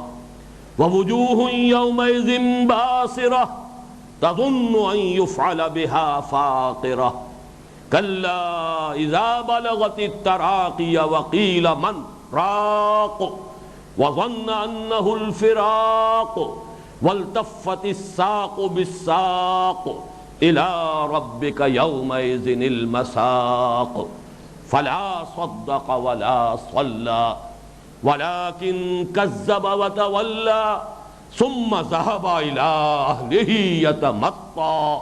ووجوه يومئذ باسرة تظن أن يفعل بها فاقرة كلا إذا بلغت التراقي وقيل من راق وظن أنه الفراق والتفت الساق بالساق إلى ربك يومئذ المساق فلا صدق ولا صلى ولكن كذب وتولى ثم ذهب إلى أهله يتمطى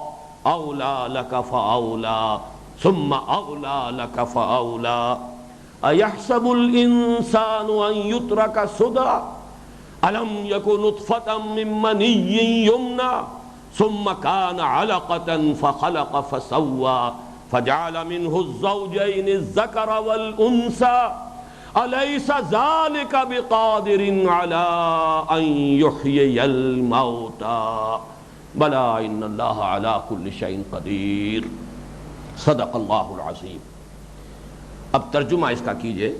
أولى لك فأولى ثم أولى لك فأولى أيحسب الإنسان أن يترك سدى ألم يكن نطفة من مني يمنى ثم كان علقة فخلق فسوى فجعل منه الزوجين الذكر والأنثى أليس ذلك بقادر على أن يحيي الموتى بلى إن الله على كل شيء قدير صدق اللہ العظیم۔ اب ترجمہ اس کا کیجئے۔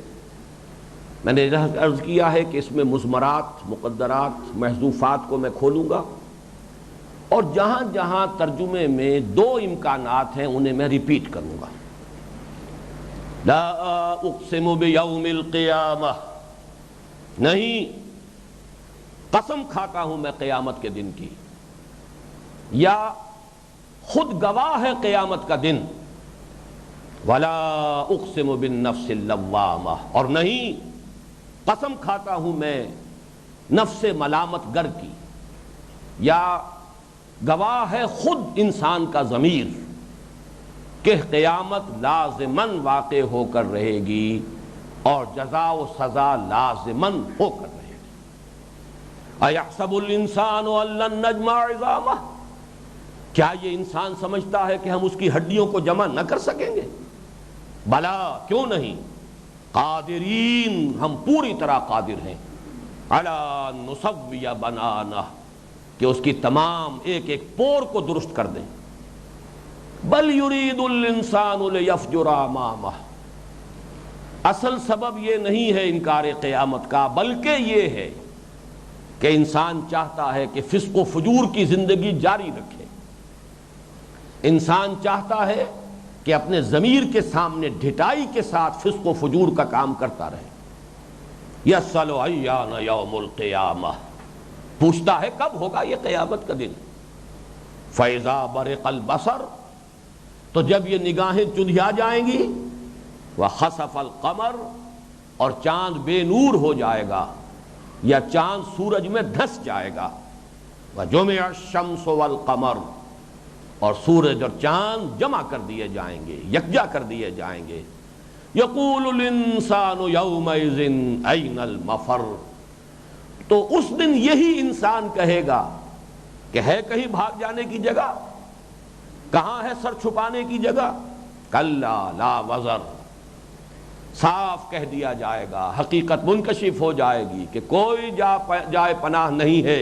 میں نے عرض کیا ہے کہ اس میں مضمرات، مقدرات، محذوفات کو میں کھولوں گا، اور جہاں جہاں ترجمے میں دو امکانات ہیں انہیں میں ریپیٹ کروں گا۔ لا اقسم بیوم القیامہ، نہیں قسم کھاتا ہوں میں قیامت کے دن کی، یا خود گواہ ہے قیامت کا دن۔ ولا اقسم بالنفس اللوامہ، اور نہیں قسم کھاتا ہوں میں نفس ملامت گر کی، یا گواہ ہے خود انسان کا ضمیر کہ قیامت لازماً واقع ہو کر رہے گی اور جزا و سزا لازماً ہو کر رہے گی۔ اَيَحْسَبُ الْإِنسَانُ أَن لَّن نَّجْمَعَ عِظَامَهُ، کیا یہ انسان سمجھتا ہے کہ ہم اس کی ہڈیوں کو جمع نہ کر سکیں گے؟ بلا، کیوں نہیں، قادرین، ہم پوری طرح قادر ہیں، عَلَىٰ أَن نُّسَوِّيَ بَنَانَهُ، کہ اس کی تمام ایک ایک پور کو درست کر دیں۔ بل یرید الانسان لیفجر امامہ، اصل سبب یہ نہیں ہے انکار قیامت کا، بلکہ یہ ہے کہ انسان چاہتا ہے کہ فسق و فجور کی زندگی جاری رکھے۔ انسان چاہتا ہے کہ اپنے ضمیر کے سامنے ڈھٹائی کے ساتھ فسق و فجور کا کام کرتا رہے۔ یسأل ایان یوم القیامہ، پوچھتا ہے کب ہوگا یہ قیامت کا دن۔ فَإِذَا بَرِقَ الْبَصَرُ، تو جب یہ نگاہیں چندھیا جائیں گی، وَخَسَفَ الْقَمَرُ، اور چاند بے نور ہو جائے گا یا چاند سورج میں دھس جائے گا، وَجُمِعَ الشَّمْسُ وَالْقَمَرُ، اور سورج اور چاند جمع کر دیے جائیں گے، یکجا کر دیے جائیں گے۔ يَقُولُ الْإِنسَانُ يَوْمَئِذٍ أَيْنَ الْمَفَرُّ، تو اس دن یہی انسان کہے گا کہ ہے کہیں بھاگ جانے کی جگہ، کہاں ہے سر چھپانے کی جگہ؟ کلا لا وزر، صاف کہہ دیا جائے گا، حقیقت منکشف ہو جائے گی کہ کوئی جائے پناہ نہیں ہے۔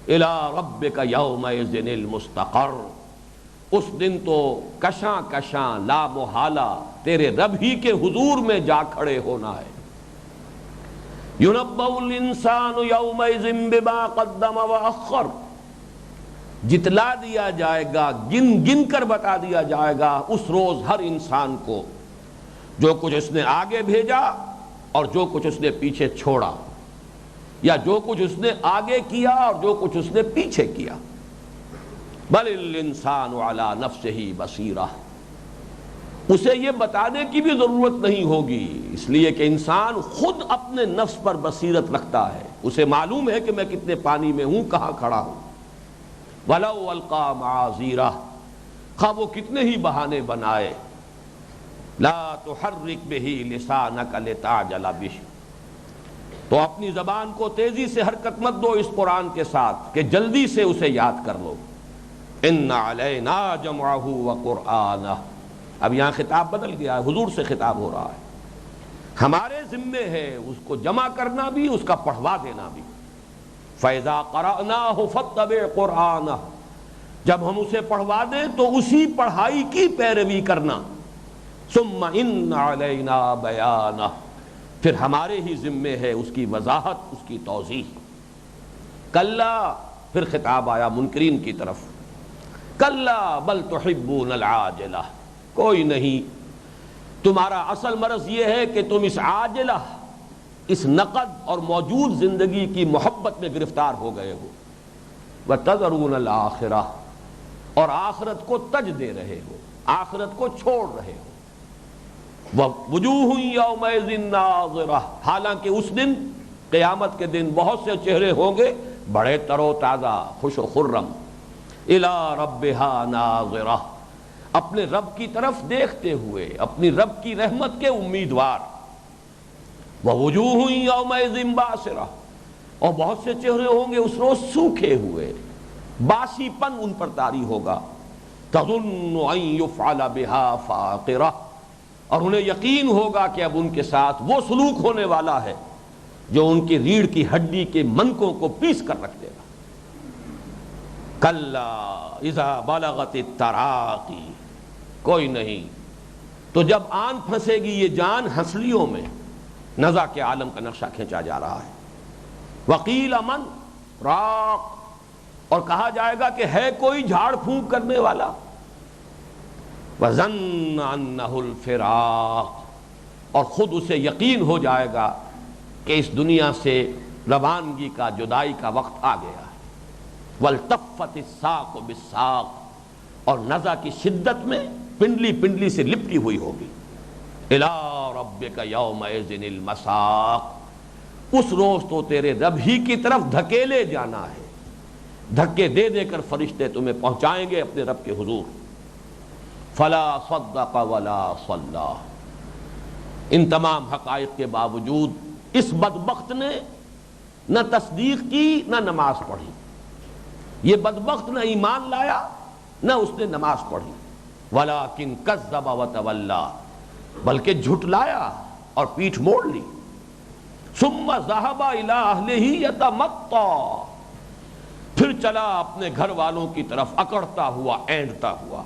الی ربک یومئذ المستقر، اس دن تو کشاں کشاں لا محالہ تیرے رب ہی کے حضور میں جا کھڑے ہونا ہے۔ يُنَبَّأُ الْإِنسَانُ يَوْمَئِذٍ بِمَا قَدَّمَ وَأَخَّرَ، جتلا دیا جائے گا، گن گن کر بتا دیا جائے گا اس روز ہر انسان کو جو کچھ اس نے آگے بھیجا اور جو کچھ اس نے پیچھے چھوڑا، یا جو کچھ اس نے آگے کیا اور جو کچھ اس نے پیچھے کیا۔ بَلِ الْإِنسَانُ عَلَى نَفْسِهِ بَصِيرَةٌ، اسے یہ بتانے کی بھی ضرورت نہیں ہوگی، اس لیے کہ انسان خود اپنے نفس پر بصیرت رکھتا ہے، اسے معلوم ہے کہ میں کتنے پانی میں ہوں، کہاں کھڑا ہوں۔ وَلَوْ أَلْقَىٰ مَعَاذِيرَهُ، خواہ وہ کتنے ہی بہانے بنائے، لَا تُحَرِّكْ بِهِ لِسَانَكَ لِتَعْجَلَ بِهِ، تو اپنی زبان کو تیزی سے حرکت مت دو اس قرآن کے ساتھ کہ جلدی سے اسے یاد کر لو۔ إِنَّ عَلَيْنَا جَمْعَهُ وَقُرْآنَهُ، اب یہاں خطاب بدل گیا ہے، حضور سے خطاب ہو رہا ہے۔ ہمارے ذمے ہے اس کو جمع کرنا بھی، اس کا پڑھوا دینا بھی۔ فَإِذَا قَرَأْنَاهُ فَاتَّبِعْ قُرْآنَهُ، جب ہم اسے پڑھوا دیں تو اسی پڑھائی کی پیروی کرنا۔ ثُمَّ إِنَّ عَلَيْنَا بَيَانَهُ، پھر ہمارے ہی ذمے ہے اس کی وضاحت، اس کی توضیح۔ کلا، پھر خطاب آیا منکرین کی طرف، کلا بل تحبون العاجلہ، کوئی نہیں، تمہارا اصل مرض یہ ہے کہ تم اس عاجلہ، اس نقد اور موجود زندگی کی محبت میں گرفتار ہو گئے ہو۔ وَتَذَرُونَ الْآخِرَةَ، اور آخرت کو تج دے رہے ہو، آخرت کو چھوڑ رہے ہو۔ وَوُجُوهٌ يَوْمَئِذٍ نَاظِرَةٌ، حالانکہ اس دن، قیامت کے دن، بہت سے چہرے ہوں گے بڑے تر و تازہ، خوش و خرم۔ إِلَىٰ رَبِّهَا نَاظِرَةٌ، اپنے رب کی طرف دیکھتے ہوئے، اپنی رب کی رحمت کے امیدوار۔ وَوُجُوهٌ يَوْمَئِذٍ بَاسِرَةٌ، اور بہت سے چہرے ہوں گے اس روز سوکھے ہوئے، باسی پن ان پر طاری ہوگا. تظن ان یفعل بها فاقرہ، اور انہیں یقین ہوگا کہ اب ان کے ساتھ وہ سلوک ہونے والا ہے جو ان کی ریڑھ کی ہڈی کے منکوں کو پیس کر رکھ دے گا. کلا اذا بلغت التراقی، کوئی نہیں، تو جب آن پھنسے گی یہ جان ہنسلیوں میں، نزع کے عالم کا نقشہ کھینچا جا رہا ہے. وقیل من راق، اور کہا جائے گا کہ ہے کوئی جھاڑ پھونک کرنے والا. وظن انہ الفراق، اور خود اسے یقین ہو جائے گا کہ اس دنیا سے روانگی کا، جدائی کا وقت آ گیا ہے. والتفت الساق بالساق، اور نزع کی شدت میں پنڈلی پنڈلی سے لپٹی ہوئی ہوگی. الی ربک یومئذ المساق، اس روز تو تیرے رب ہی کی طرف دھکیلے جانا ہے، دھکے دے دے کر فرشتے تمہیں پہنچائیں گے اپنے رب کے حضور. فلا صدق ولا صلی، ان تمام حقائق کے باوجود اس بدبخت نے نہ تصدیق کی نہ نماز پڑھی. یہ بدبخت نہ ایمان لایا نہ اس نے نماز پڑھی. ولیکن کذب وتولی، بلکہ جھٹلایا اور پیٹھ موڑ لی. ثم ذهب الى اهله يتمطى، پھر چلا اپنے گھر والوں کی طرف اکڑتا ہوا، اینڈتا ہوا.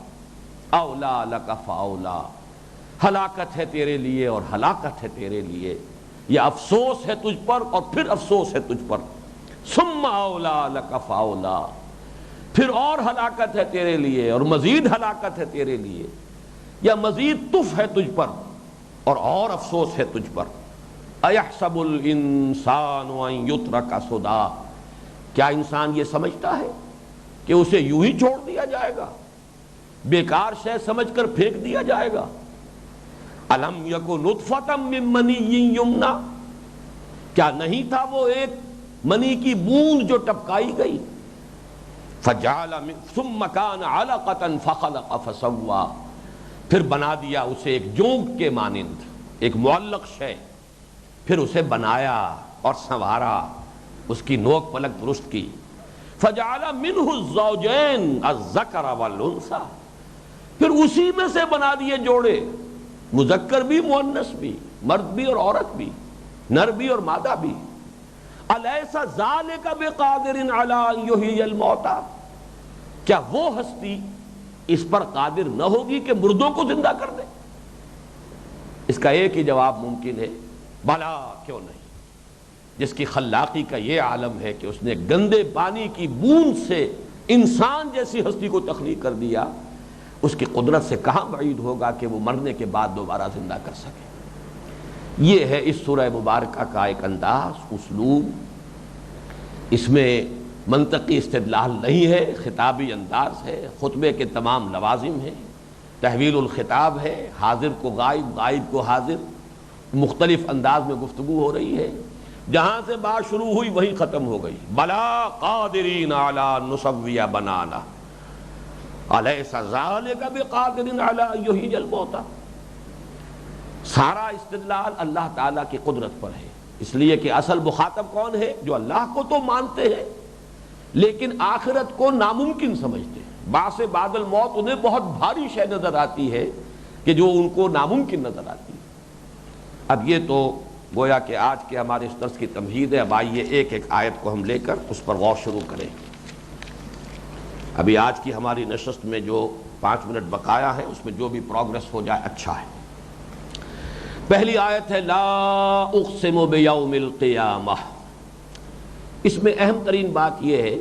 اولا لک فاولا، ہلاکت ہے تیرے لیے اور ہلاکت ہے تیرے لیے، یہ افسوس ہے تجھ پر اور پھر افسوس ہے تجھ پر. ثم اولا لک فاولا، پھر اور ہلاکت ہے تیرے لیے اور مزید ہلاکت ہے تیرے لیے، یا مزید تف ہے تجھ پر اور افسوس ہے تجھ پر. ایحسب الانسان ان یترک سدی، کیا انسان یہ سمجھتا ہے کہ اسے یوں ہی چھوڑ دیا جائے گا، بیکار شے سمجھ کر پھینک دیا جائے گا؟ الم یک نطفۃ من منی یمنی، کیا نہیں تھا وہ ایک منی کی بوند جو ٹپکائی گئی. فجعل ثم کان علقۃ فخلق فسوی، پھر بنا دیا اسے ایک جونک کے مانند، ایک معلق شے، پھر اسے بنایا اور سنوارا، اس کی نوک پلک درست کی. فجعل منہ الزوجین الذکر والانثی، پھر اسی میں سے بنا دیے جوڑے، مذکر بھی مؤنث بھی، مرد بھی اور عورت بھی، نر بھی اور مادہ بھی. الیس ذلک بقادر علی ان یحیی الموتى، کیا وہ ہستی اس پر قادر نہ ہوگی کہ مردوں کو زندہ کر دے؟ اس کا ایک ہی جواب ممکن ہے، بلا کیوں نہیں. جس کی خلاقی کا یہ عالم ہے کہ اس نے گندے پانی کی بوند سے انسان جیسی ہستی کو تخلیق کر دیا، اس کی قدرت سے کہاں بعید ہوگا کہ وہ مرنے کے بعد دوبارہ زندہ کر سکے. یہ ہے اس سورہ مبارکہ کا ایک انداز، اسلوب. اس میں منطقی استدلال نہیں ہے، خطابی انداز ہے، خطبے کے تمام لوازم ہیں، تحویل الخطاب ہے، حاضر کو غائب، غائب کو حاضر، مختلف انداز میں گفتگو ہو رہی ہے. جہاں سے بات شروع ہوئی وہیں ختم ہو گئی. بلا قادرین علی نسوی بنانا، الیس ذلک بقادر علی ان یحیی الموتى. سارا استدلال اللہ تعالیٰ کی قدرت پر ہے، اس لیے کہ اصل مخاطب کون ہے؟ جو اللہ کو تو مانتے ہیں لیکن آخرت کو ناممکن سمجھتے ہیں. بعث بعد الموت انہیں بہت بھاری شے نظر آتی ہے کہ جو ان کو ناممکن نظر آتی ہے. اب یہ تو گویا کہ آج کے ہمارے اس درس کی تمہید ہے. اب آئیے ایک ایک آیت کو ہم لے کر اس پر غور شروع کریں. ابھی آج کی ہماری نشست میں جو 5 منٹ بقایا ہے اس میں جو بھی پروگرس ہو جائے اچھا ہے. پہلی آیت ہے لا اقسم بیوم القیامہ. اس میں اہم ترین بات یہ ہے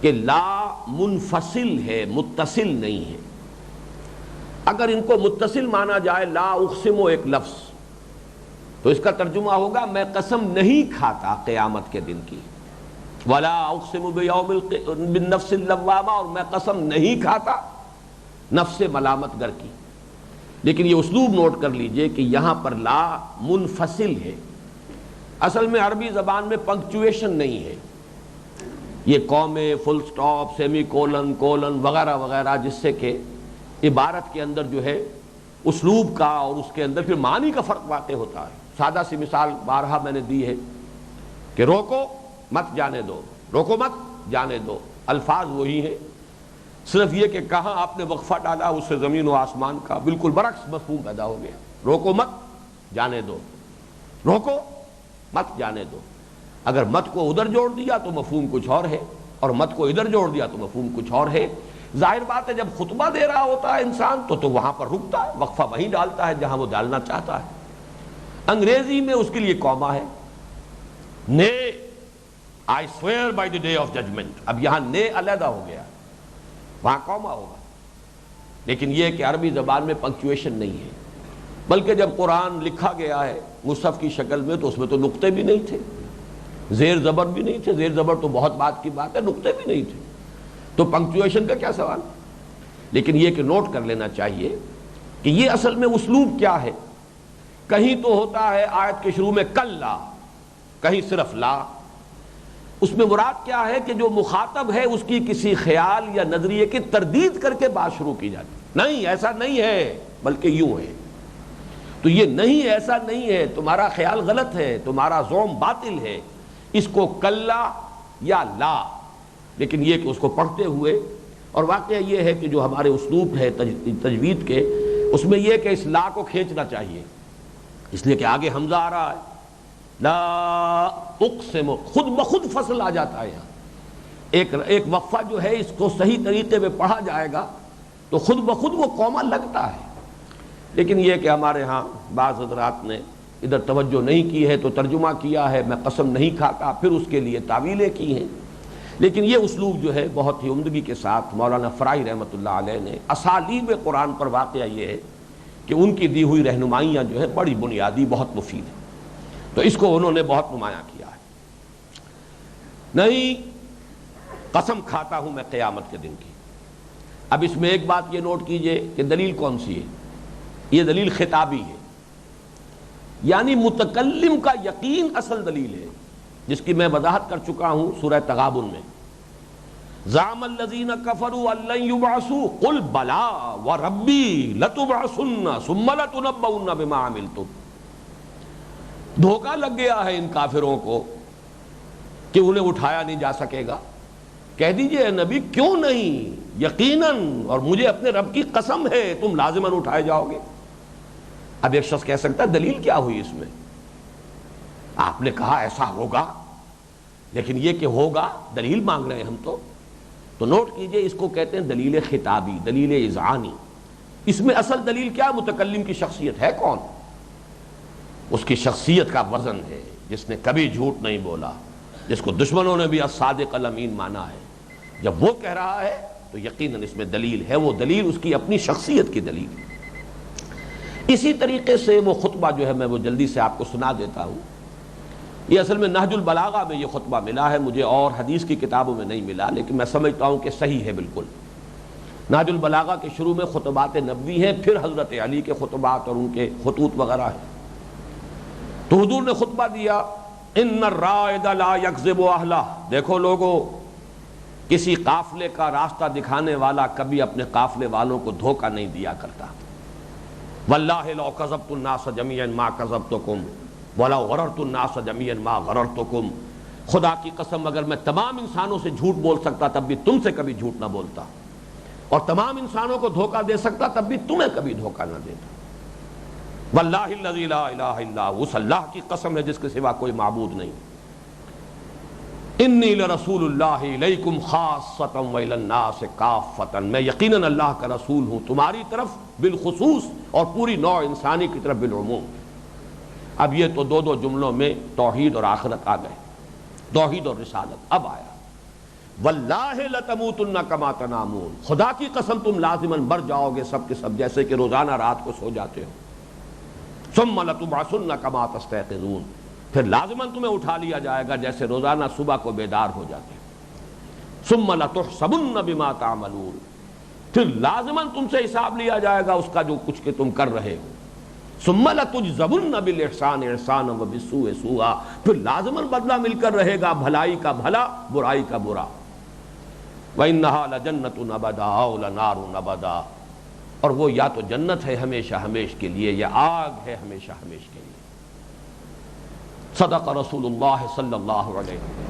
کہ لا منفصل ہے، متصل نہیں ہے. اگر ان کو متصل مانا جائے، لا اقسم ایک لفظ، تو اس کا ترجمہ ہوگا میں قسم نہیں کھاتا قیامت کے دن کی. ولا اقسم بیوم بالنفس اللوامہ، اور میں قسم نہیں کھاتا نفس ملامت گر کی. لیکن یہ اسلوب نوٹ کر لیجئے کہ یہاں پر لا منفصل ہے. اصل میں عربی زبان میں پنکچویشن نہیں ہے. یہ قومیں، فل سٹاپ، سیمی کولن، کولن وغیرہ وغیرہ، جس سے کہ عبارت کے اندر جو ہے اسلوب کا اور اس کے اندر پھر معنی کا فرق واقع ہوتا ہے. سادہ سی مثال بارہا میں نے دی ہے کہ روکو مت جانے دو، روکو مت جانے دو. الفاظ وہی ہیں، صرف یہ کہ کہاں آپ نے وقفہ ڈالا اس سے زمین و آسمان کا بالکل برعکس مفہوم پیدا ہو گیا۔ روکو مت، جانے دو، روکو مت، جانے دو۔ اگر مت کو ادھر جوڑ دیا تو مفہوم کچھ اور ہے، اور مت کو ادھر جوڑ دیا تو مفہوم کچھ اور ہے۔ ظاہر بات ہے جب خطبہ دے رہا ہوتا ہے انسان تو وہاں پر رکتا ہے، وقفہ وہیں ڈالتا ہے جہاں وہ ڈالنا چاہتا ہے۔ انگریزی میں اس کے لیے کوما ہے، نے I swear by the day of judgment، اب یہاں نے علیحدہ ہو گیا، وہاں کوما ہوگا۔ لیکن یہ کہ عربی زبان میں پنکچویشن نہیں ہے، بلکہ جب قرآن لکھا گیا ہے مصحف کی شکل میں تو اس میں تو نقطے بھی نہیں تھے، زیر زبر بھی نہیں تھے، زیر زبر تو بہت بات کی بات ہے، نقطے بھی نہیں تھے، تو پنکچویشن کا کیا سوال۔ لیکن یہ کہ نوٹ کر لینا چاہیے کہ یہ اصل میں اسلوب کیا ہے۔ کہیں تو ہوتا ہے آیت کے شروع میں کلا، کہیں صرف لا، اس میں مراد کیا ہے کہ جو مخاطب ہے اس کی کسی خیال یا نظریے کی تردید کر کے بات شروع کی جاتی، نہیں ایسا نہیں ہے بلکہ یوں ہے۔ تو یہ نہیں ایسا نہیں ہے، تمہارا خیال غلط ہے، تمہارا زعم باطل ہے، اس کو کلا یا لا۔ لیکن یہ کہ اس کو پڑھتے ہوئے، اور واقعہ یہ ہے کہ جو ہمارے اسلوب ہے تجوید کے، اس میں یہ کہ اس لا کو کھینچنا چاہیے، اس لیے کہ آگے حمزہ آ رہا ہے، لا اقسم، خود بخود فصل آ جاتا ہے یہاں۔ ایک وقفہ جو ہے اس کو صحیح طریقے میں پڑھا جائے گا تو خود بخود وہ کوما لگتا ہے۔ لیکن یہ کہ ہمارے ہاں بعض حضرات نے ادھر توجہ نہیں کی ہے تو ترجمہ کیا ہے میں قسم نہیں کھاتا، پھر اس کے لیے تعویلیں کی ہیں۔ لیکن یہ اسلوب جو ہے بہت ہی عمدگی کے ساتھ مولانا فراہی رحمۃ اللہ علیہ نے اسالیب قرآن پر، واقعہ یہ ہے کہ ان کی دی ہوئی رہنمائیاں جو ہے بڑی بنیادی، بہت مفید ہیں، تو اس کو انہوں نے بہت نمایاں کیا ہے۔ نہیں قسم کھاتا ہوں میں قیامت کے دن کی۔ اب اس میں ایک بات یہ نوٹ کیجئے کہ دلیل کون سی ہے، یہ دلیل خطابی ہے، یعنی متکلم کا یقین اصل دلیل ہے، جس کی میں وضاحت کر چکا ہوں سورہ تغابن میں۔ زعم الذین کفروا ان لن یبعثوا قل بلا وربی لتبعثن ثم لتنبؤن بما عملتم۔ دھوکہ لگ گیا ہے ان کافروں کو کہ انہیں اٹھایا نہیں جا سکے گا۔ کہہ دیجئے اے نبی کیوں نہیں، یقیناً اور مجھے اپنے رب کی قسم ہے تم لازماً اٹھائے جاؤ گے۔ اب ایک شخص کہہ سکتا ہے دلیل کیا ہوئی اس میں، آپ نے کہا ایسا ہوگا، لیکن یہ کہ ہوگا دلیل مانگ رہے ہیں ہم تو نوٹ کیجئے اس کو کہتے ہیں دلیل خطابی، دلیل اذعانی۔ اس میں اصل دلیل کیا، متکلم کی شخصیت ہے کون، اس کی شخصیت کا وزن ہے، جس نے کبھی جھوٹ نہیں بولا، جس کو دشمنوں نے بھی الصادق الامین مانا ہے۔ جب وہ کہہ رہا ہے تو یقیناً اس میں دلیل ہے، وہ دلیل اس کی اپنی شخصیت کی دلیل ہے۔ اسی طریقے سے وہ خطبہ جو ہے میں وہ جلدی سے آپ کو سنا دیتا ہوں۔ یہ اصل میں نہج البلاغہ میں یہ خطبہ ملا ہے مجھے، اور حدیث کی کتابوں میں نہیں ملا، لیکن میں سمجھتا ہوں کہ صحیح ہے بالکل۔ نہج البلاغہ کے شروع میں خطبات نبوی ہیں، پھر حضرت علی کے خطبات اور ان کے خطوط وغیرہ ہیں۔ تو حضور نے خطبہ دیا، ان الرائد لا یکذب اہلہ، دیکھو لوگو کسی قافلے کا راستہ دکھانے والا کبھی اپنے قافلے والوں کو دھوکہ نہیں دیا کرتا۔ واللہ لو کذبت الناس جميعا ما کذبتکم ولو غررت الناس جميعا ما غررتکم، خدا کی قسم اگر میں تمام انسانوں سے جھوٹ بول سکتا تب بھی تم سے کبھی جھوٹ نہ بولتا، اور تمام انسانوں کو دھوکہ دے سکتا تب بھی تمہیں کبھی دھوکہ نہ دیتا۔ واللہ الذی لا الہ الا ہو، اس اللہ کی قسم ہے جس کے سوا کوئی معبود نہیں۔ انی لرسول اللہ الیکم خاصۃ والی الناس کافۃ، میں یقیناً اللہ کا رسول ہوں تمہاری طرف بالخصوص اور پوری نوع انسانی کی طرف بالعموم۔ اب یہ تو دو جملوں میں توحید اور آخرت آ گئے، توحید اور رسالت۔ اب آیا واللہ لتموتن کما تنامون، خدا کی قسم تم لازماً مر جاؤ گے سب کے سب جیسے کہ روزانہ رات کو سو جاتے ہو۔ ثم لتبعثن کما تستيقظون، پھر لازماً تمہیں اٹھا لیا جائے گا جیسے روزانہ صبح کو بیدار ہو جاتے ہو۔ ثم لتحسبن بما تعملون، پھر لازماً تم سے حساب لیا جائے گا اس کا جو کچھ کہ تم کر رہے ہو۔ ثم لتجزون بالاحسان احسانا وبالسوء سوءا، پھر لازماً بدلہ مل کر رہے گا، بھلائی کا بھلا برائی کا برا۔ وانھا لجنۃ ابدا او لنار ابدا، اور وہ یا تو جنت ہے ہمیشہ ہمیش کے لیے یا آگ ہے ہمیشہ ہمیش کے لیے۔ صدق رسول اللہ صلی اللہ علیہ وسلم۔